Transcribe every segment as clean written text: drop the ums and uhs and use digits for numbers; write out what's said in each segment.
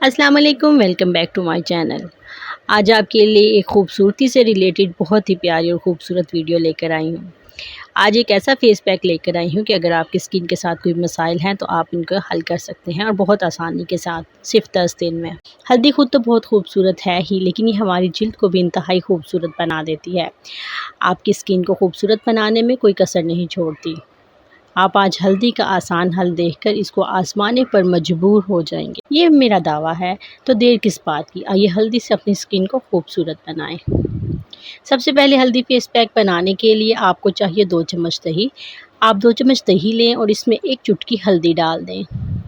अस्सलाम वालेकुम, welcome back to my channel. आज आपके लिए एक खूबसूरती से रिलेटेड बहुत ही प्यारी और ख़ूबसूरत वीडियो लेकर आई हूँ। आज एक ऐसा फेस पैक लेकर आई हूँ कि अगर आपकी स्किन के साथ कोई मसाइल हैं तो आप इनको हल कर सकते हैं और बहुत आसानी के साथ, सिर्फ 10 दिन में। हल्दी खुद तो बहुत खूबसूरत है ही, लेकिन ये हमारी जिल्द को भी इंतहाई खूबसूरत बना देती है। आपकी स्किन को खूबसूरत बनाने में कोई कसर नहीं छोड़ती। आप आज हल्दी का आसान हल देखकर इसको आजमाने पर मजबूर हो जाएंगे, ये मेरा दावा है। तो देर किस बात की, आइए हल्दी से अपनी स्किन को खूबसूरत बनाएं। सबसे पहले हल्दी फेस पैक बनाने के लिए आपको चाहिए 2 चम्मच दही। आप 2 चम्मच दही लें और इसमें 1 चुटकी हल्दी डाल दें।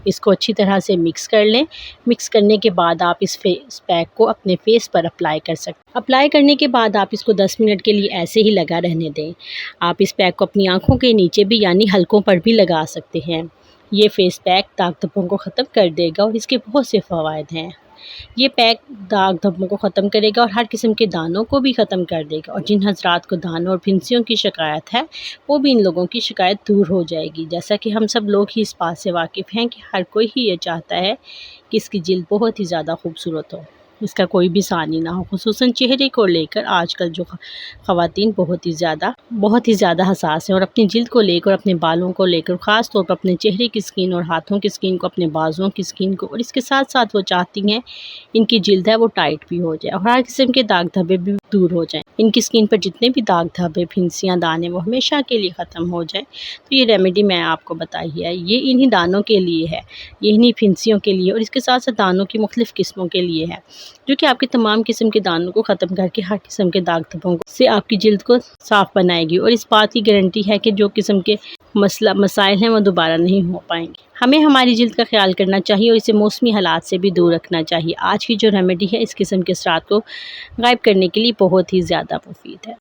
इसको अच्छी तरह से मिक्स कर लें। मिक्स करने के बाद आप इस फेस पैक को अपने फेस पर अप्लाई कर सकते हैं। अप्लाई करने के बाद आप इसको 10 मिनट के लिए ऐसे ही लगा रहने दें। आप इस पैक को अपनी आँखों के नीचे भी यानी हलकों पर भी लगा सकते हैं। ये फेस पैक दाग धब्बों को ख़त्म कर देगा और इसके बहुत से फ़वाइद हैं। ये पैक दाग धब्बों को ख़त्म करेगा और हर किस्म के दानों को भी ख़त्म कर देगा, और जिन हज़रात को दानों और फिंसियों की शिकायत है वो भी इन लोगों की शिकायत दूर हो जाएगी। जैसा कि हम सब लोग ही इस बात से वाकिफ़ हैं कि हर कोई ही ये चाहता है कि इसकी जिल्द बहुत ही ज़्यादा खूबसूरत हो, इसका कोई भी सानी ना हो। खुसूसन चेहरे को लेकर आजकल जो ख़वातीन बहुत ही ज़्यादा हसास हैं, और अपनी जिल्द को लेकर, अपने बालों को लेकर, ख़ास तौर पर अपने चेहरे की स्किन और हाथों की स्किन को, अपने बाजुओं की स्किन को, और इसके साथ साथ वो चाहती हैं इनकी जिल्द है वो टाइट भी हो जाए और हर किस्म के दाग धब्बे भी दूर हो जाएं। इनकी स्किन पर जितने भी दाग धब्बे, फिंसियाँ, दाने वो हमेशा के लिए ख़त्म हो जाए। तो ये रेमेडी मैं आपको बताई है, ये इन्हीं दानों के लिए है, ये इन्हीं फिंसियों के लिए, और इसके साथ साथ दानों की मुख्तलिफ़ किस्मों के लिए है, जो कि आपके तमाम किस्म के दानों को ख़त्म करके हर किस्म के दाग धब्बों से आपकी जिल्द को साफ़ बनाएगी। और इस बात की गारंटी है कि जो किस्म के मसाइल हैं वो दोबारा नहीं हो पाएंगे। हमें हमारी जिल्द का ख्याल करना चाहिए और इसे मौसमी हालात से भी दूर रखना चाहिए। आज की जो रेमेडी है इस किस्म के असरात को गायब करने के लिए बहुत ही ज़्यादा मुफीद है।